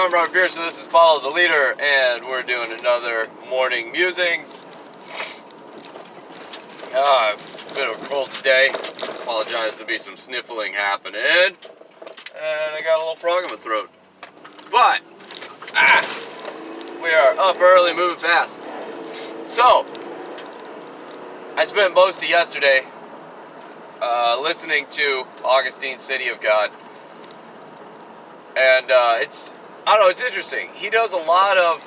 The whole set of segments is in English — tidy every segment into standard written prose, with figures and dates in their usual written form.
I'm Robert Pearson, this is Follow the Leader, and we're doing another morning musings. A bit of a cold today. Apologize, there'll be some sniffling happening. And I got a little frog in my throat. But, we are up early, moving fast. So, I spent most of yesterday listening to Augustine's City of God. And it's interesting. He does a lot of...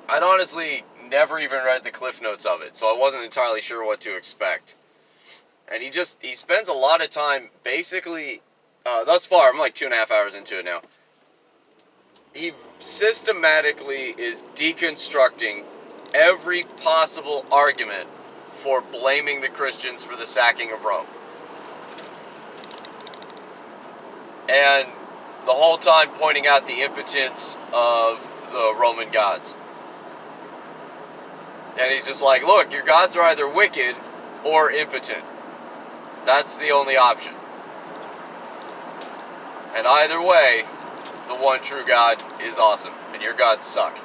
I'd honestly never even read the Cliff Notes of it, so I wasn't entirely sure what to expect. And he spends a lot of time, basically, thus far, I'm like 2.5 hours into it now. He systematically is deconstructing every possible argument for blaming the Christians for the sacking of Rome. And the whole time pointing out the impotence of the Roman gods. And he's just like, look, your gods are either wicked or impotent. That's the only option. And either way, the one true God is awesome, and your gods suck.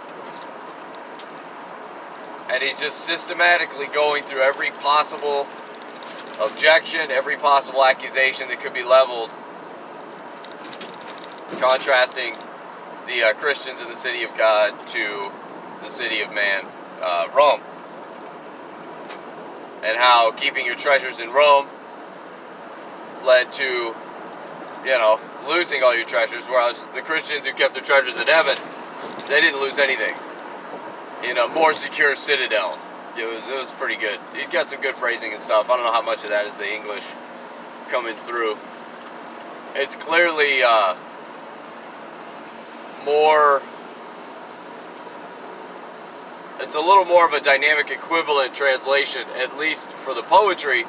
And he's just systematically going through every possible objection, every possible accusation that could be leveled, contrasting the Christians in the city of God to the city of man, Rome. And how keeping your treasures in Rome led to, losing all your treasures, whereas the Christians who kept their treasures in heaven, they didn't lose anything. In a more secure citadel. It was pretty good. He's got some good phrasing and stuff. I don't know how much of that is the English coming through. It's clearly it's a little more of a dynamic equivalent translation, at least for the poetry,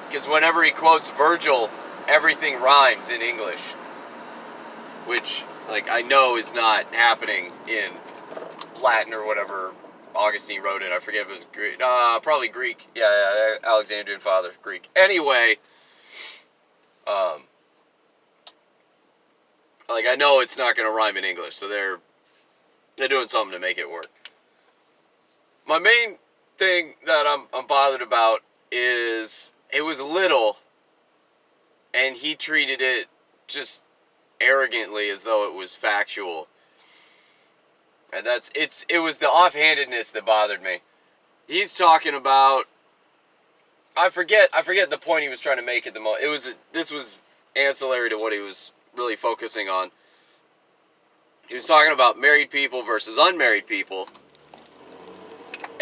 because whenever he quotes Virgil, everything rhymes in English, which, I know is not happening in Latin or whatever Augustine wrote it. I forget if it was Greek. Probably Greek. Yeah, Alexandrian father, Greek. Anyway, I know it's not going to rhyme in English, so they're doing something to make it work. My main thing that I'm bothered about is it was little, and he treated it just arrogantly as though it was factual. And it was the offhandedness that bothered me. He's talking about, I forget the point he was trying to make at the moment. This was ancillary to what he was really focusing on. He was talking about married people versus unmarried people.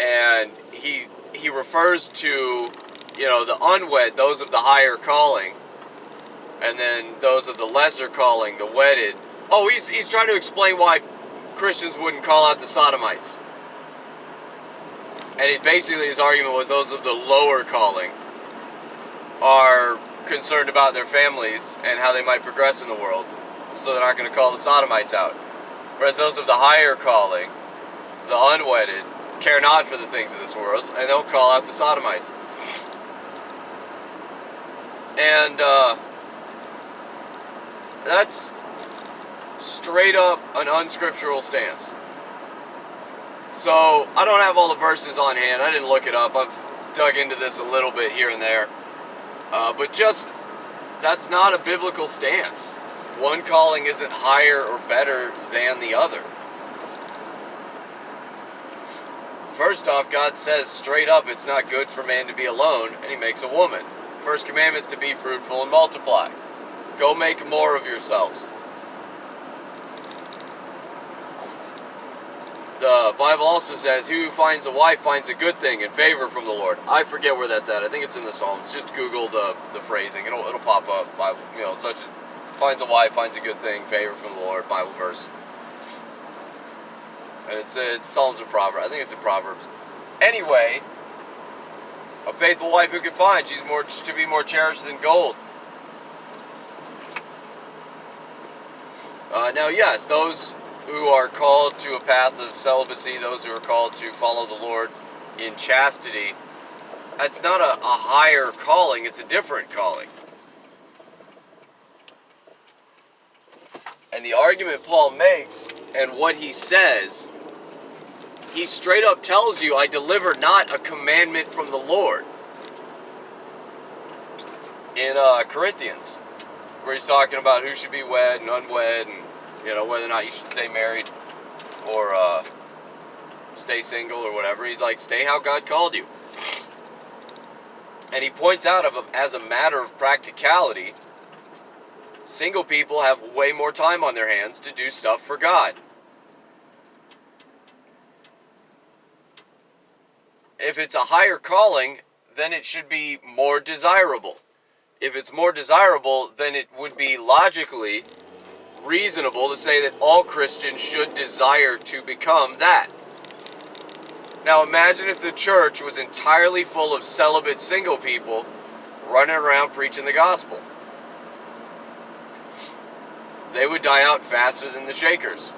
And he refers to, the unwed, those of the higher calling, and then those of the lesser calling, the wedded. Oh, he's trying to explain why Christians wouldn't call out the sodomites. And basically his argument was those of the lower calling are concerned about their families and how they might progress in the world, and so they're not going to call the sodomites out. Whereas those of the higher calling, the unwedded, care not for the things of this world, and don't call out the sodomites. And that's straight up an unscriptural stance. So, I don't have all the verses on hand. I didn't look it up. I've dug into this a little bit here and there. But that's not a biblical stance. One calling isn't higher or better than the other. First off, God says straight up it's not good for man to be alone, and he makes a woman. First commandment is to be fruitful and multiply. Go make more of yourselves. The Bible also says, "Who finds a wife finds a good thing and favor from the Lord." I forget where that's at. I think it's in the Psalms. Just Google the phrasing. It'll pop up. Bible, finds a wife finds a good thing, favor from the Lord. Bible verse. And it's Psalms or Proverbs. I think it's in Proverbs. Anyway, a faithful wife who can find. She's to be more cherished than gold. Now, yes, those who are called to a path of celibacy, those who are called to follow the Lord in chastity, that's not a higher calling, it's a different calling. And the argument Paul makes and what he says, he straight up tells you, I deliver not a commandment from the Lord. In Corinthians, where he's talking about who should be wed and unwed, and whether or not you should stay married or stay single or whatever. He's like, stay how God called you. And he points out, as a matter of practicality, single people have way more time on their hands to do stuff for God. If it's a higher calling, then it should be more desirable. If it's more desirable, then it would be logically reasonable to say that all Christians should desire to become that. Now imagine if the church was entirely full of celibate single people running around preaching the gospel. They would die out faster than the Shakers.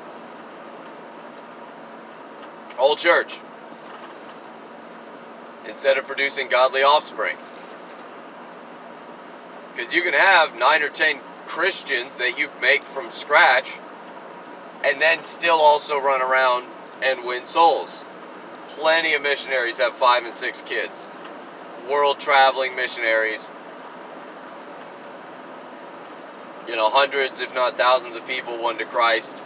Whole church. Instead of producing godly offspring. Because you can have 9 or 10 Christians that you make from scratch and then still also run around and win souls. Plenty of missionaries have 5 and 6 kids. World traveling missionaries. Hundreds if not thousands of people won to Christ.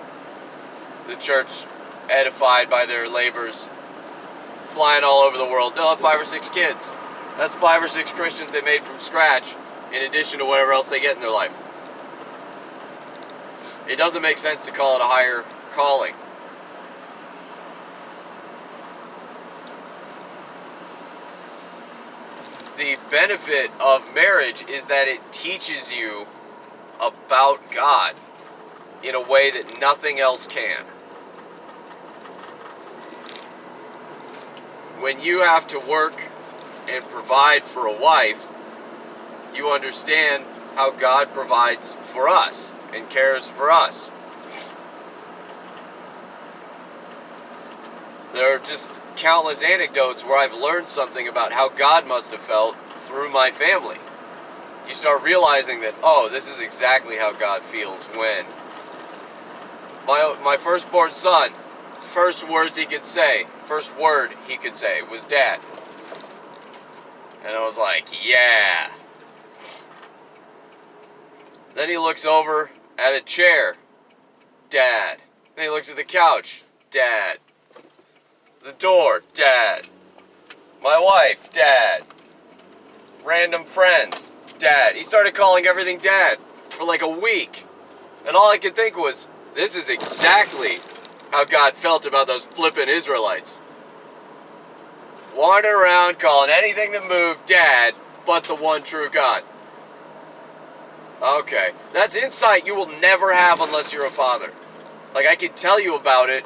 The church edified by their labors. Flying all over the world. They'll have 5 or 6 kids. That's 5 or 6 Christians they made from scratch, in addition to whatever else they get in their life. It doesn't make sense to call it a higher calling. The benefit of marriage is that it teaches you about God in a way that nothing else can. When you have to work and provide for a wife, you understand how God provides for us and cares for us. There are just countless anecdotes where I've learned something about how God must have felt through my family. You start realizing that, this is exactly how God feels when my firstborn son, first word he could say was Dad. And I was like, yeah. Then he looks over at a chair. Dad. Then he looks at the couch. Dad. The door. Dad. My wife. Dad. Random friends. Dad. He started calling everything Dad for like a week. And all I could think was, this is exactly how God felt about those flippin' Israelites. Wandering around calling anything that moved Dad but the one true God. Okay, that's insight you will never have unless you're a father. Like, I can tell you about it,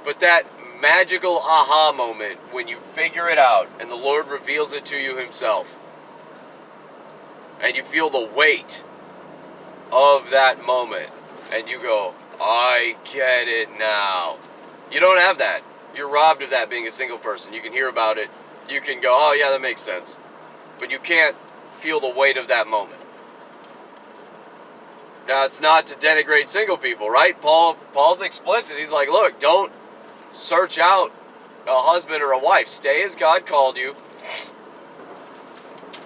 but that magical aha moment when you figure it out and the Lord reveals it to you himself, and you feel the weight of that moment, and you go, I get it now. You don't have that. You're robbed of that being a single person. You can hear about it. You can go, oh yeah, that makes sense. But you can't feel the weight of that moment. Now, it's not to denigrate single people, right? Paul's explicit. He's like, look, don't search out a husband or a wife. Stay as God called you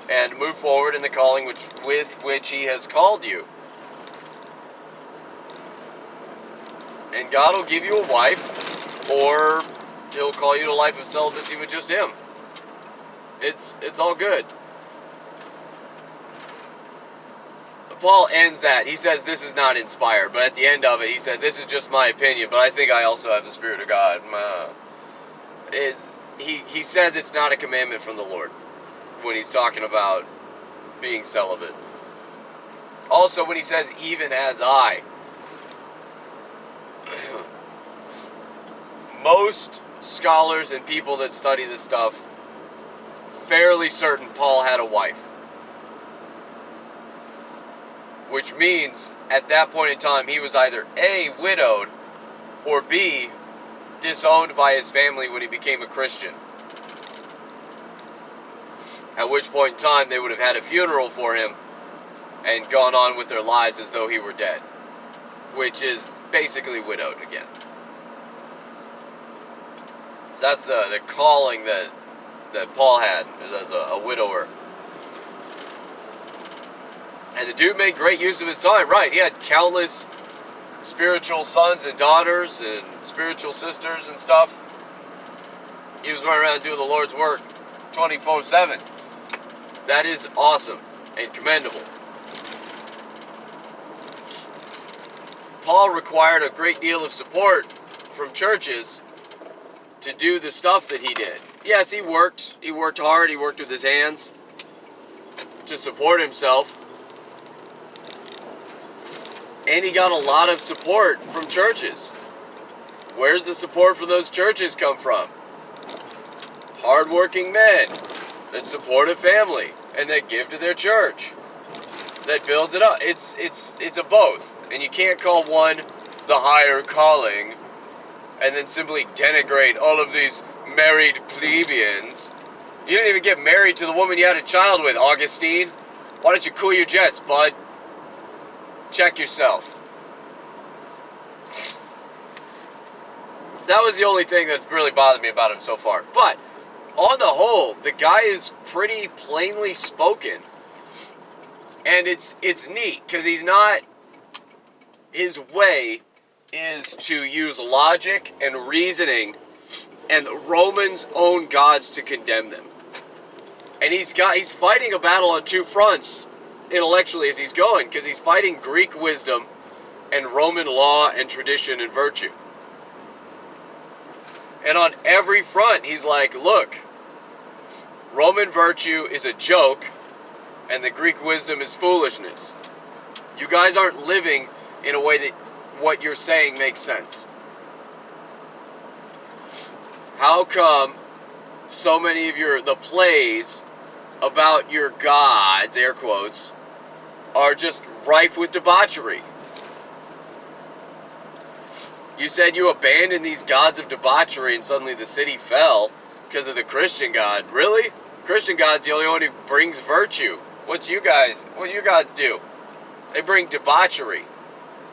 and move forward in the calling with which he has called you. And God will give you a wife, or he'll call you to a life of celibacy with just him. It's all good. Paul ends that. He says this is not inspired, but at the end of it, he said this is just my opinion, but I think I also have the Spirit of God. He says it's not a commandment from the Lord when he's talking about being celibate. Also, when he says even as I, most scholars and people that study this stuff fairly certain Paul had a wife. Which means, at that point in time, he was either A, widowed, or B, disowned by his family when he became a Christian. At which point in time, they would have had a funeral for him and gone on with their lives as though he were dead. which is basically widowed again. So that's the calling that Paul had as a widower. And the dude made great use of his time, right? He had countless spiritual sons and daughters and spiritual sisters and stuff. He was running around doing the Lord's work 24/7. That is awesome and commendable. Paul required a great deal of support from churches to do the stuff that he did. Yes, he worked. He worked hard. He worked with his hands to support himself. And he got a lot of support from churches. Where's the support for those churches come from? Hardworking men that support a family and that give to their church, that builds it up. It's a both, and you can't call one the higher calling and then simply denigrate all of these married plebeians. You didn't even get married to the woman you had a child with, Augustine. Why don't you cool your jets, bud? Check yourself. That was the only thing that's really bothered me about him so far. But on the whole, the guy is pretty plainly spoken. And it's neat, because he's not... His way is to use logic and reasoning and Romans' own gods to condemn them. And he's fighting a battle on two fronts intellectually as he's going, because he's fighting Greek wisdom and Roman law and tradition and virtue. And on every front, he's like, look, Roman virtue is a joke, and the Greek wisdom is foolishness. You guys aren't living in a way that what you're saying makes sense. How come so many of the plays about your gods, air quotes, are just rife with debauchery? You said you abandoned these gods of debauchery and suddenly the city fell because of the Christian God. Really? Christian God's the only one who brings virtue. What do you gods do? They bring debauchery.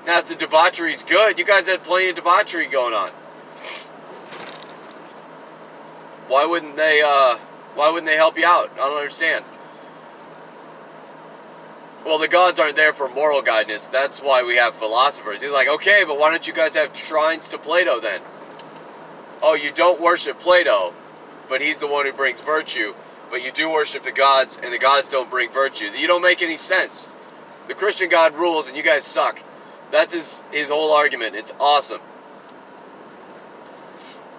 Now, if the debauchery's good, you guys had plenty of debauchery going on. Why wouldn't they help you out? I don't understand. Well, the gods aren't there for moral guidance. That's why we have philosophers. He's like, okay, but why don't you guys have shrines to Plato then? Oh, you don't worship Plato, but he's the one who brings virtue. But you do worship the gods, and the gods don't bring virtue. You don't make any sense. The Christian God rules, and you guys suck. That's his whole argument. It's awesome.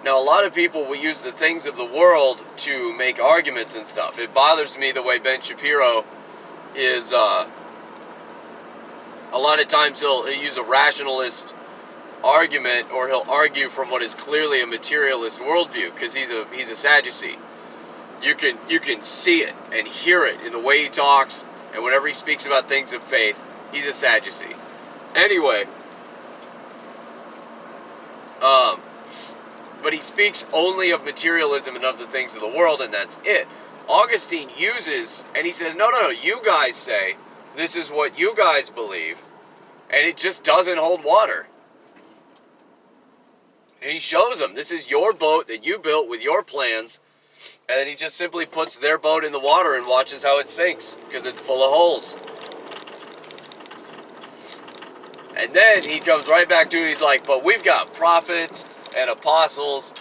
Now, a lot of people will use the things of the world to make arguments and stuff. It bothers me the way Ben Shapiro is, a lot of times he'll use a rationalist argument, or he'll argue from what is clearly a materialist worldview, because he's a Sadducee. You can see it and hear it in the way he talks, and whenever he speaks about things of faith, he's a Sadducee. Anyway, but he speaks only of materialism and of the things of the world, and that's it. Augustine uses, and he says, no, you guys say, this is what you guys believe, and it just doesn't hold water. And he shows them, this is your boat that you built with your plans, and then he just simply puts their boat in the water and watches how it sinks, because it's full of holes. And then he comes right back to it, he's like, but we've got prophets and apostles,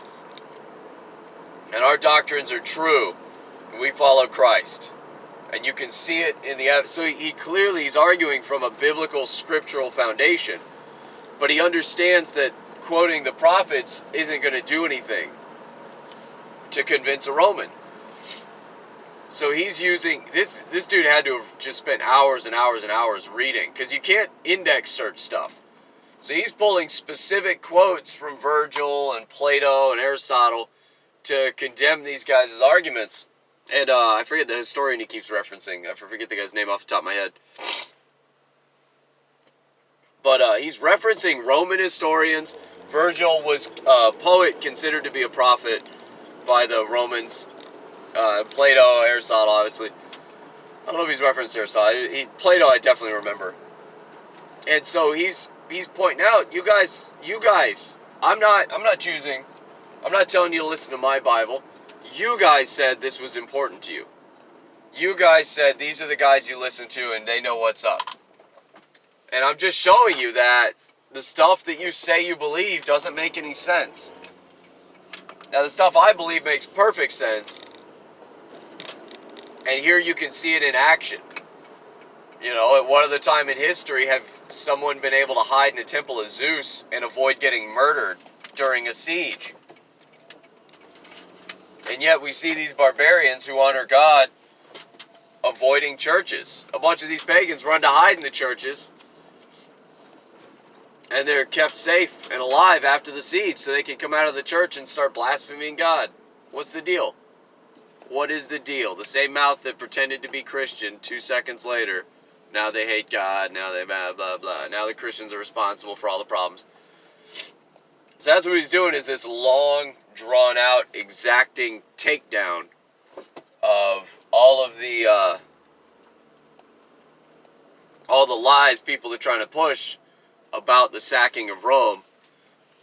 and our doctrines are true, and we follow Christ. And you can see it in the... So he's arguing from a biblical scriptural foundation, but he understands that quoting the prophets isn't going to do anything to convince a Roman. So he's using... This dude had to have just spent hours and hours and hours reading, because you can't index search stuff. So he's pulling specific quotes from Virgil and Plato and Aristotle to condemn these guys' arguments. And I forget the historian he keeps referencing. I forget the guy's name off the top of my head. But he's referencing Roman historians. Virgil was a poet considered to be a prophet by the Romans. Plato, Aristotle, obviously. I don't know if he's referenced Aristotle. Plato I definitely remember. And so he's he's pointing out, you guys, I'm not choosing, I'm not telling you to listen to my Bible. You guys said this was important to you. You guys said these are the guys you listen to and they know what's up. And I'm just showing you that the stuff that you say you believe doesn't make any sense. Now, the stuff I believe makes perfect sense. And here you can see it in action. You know, at one other time in history, have someone been able to hide in a temple of Zeus and avoid getting murdered during a siege? And yet we see these barbarians who honor God avoiding churches. A bunch of these pagans run to hide in the churches, and they're kept safe and alive after the siege so they can come out of the church and start blaspheming God. What's the deal? What is the deal? The same mouth that pretended to be Christian 2 seconds later, now they hate God, now they blah, blah, blah. Now the Christians are responsible for all the problems. So that's what he's doing, is this long, drawn-out, exacting takedown of all the lies people are trying to push about the sacking of Rome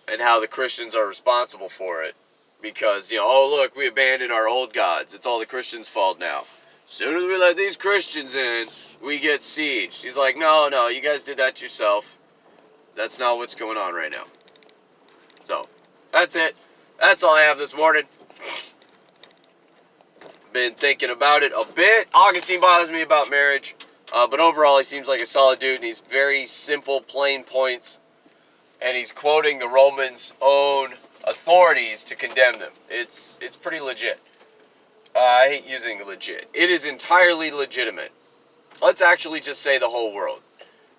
and how the Christians are responsible for it. Because, you know, oh look, we abandoned our old gods. It's all the Christians' fault now. As soon as we let these Christians in, we get sieged. He's like, no, you guys did that yourself. That's not what's going on right now. So, that's it. That's all I have this morning. Been thinking about it a bit. Augustine bothers me about marriage. But overall, he seems like a solid dude, and he's very simple, plain points. And he's quoting the Romans' own authorities to condemn them. It's pretty legit. I hate using legit. It is entirely legitimate. Let's actually just say the whole world.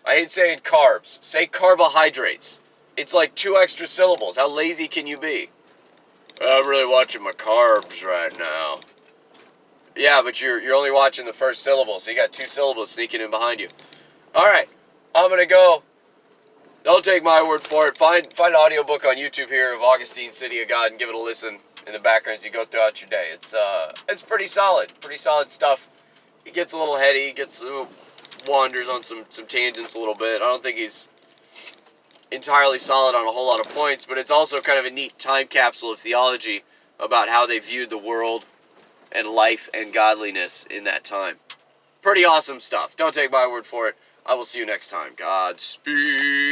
I hate saying carbs. Say carbohydrates. It's like 2 extra syllables. How lazy can you be? I'm really watching my carbs right now. Yeah, but you're only watching the first syllable, so you got 2 syllables sneaking in behind you. Alright, I'm gonna go. Don't take my word for it. Find an audiobook on YouTube here of Augustine, City of God, and give it a listen in the background as you go throughout your day. It's pretty solid stuff. He gets a little heady, wanders on some tangents a little bit. I don't think he's entirely solid on a whole lot of points, but it's also kind of a neat time capsule of theology about how they viewed the world and life and godliness in that time. Pretty awesome stuff. Don't take my word for it. I will see you next time. Godspeed.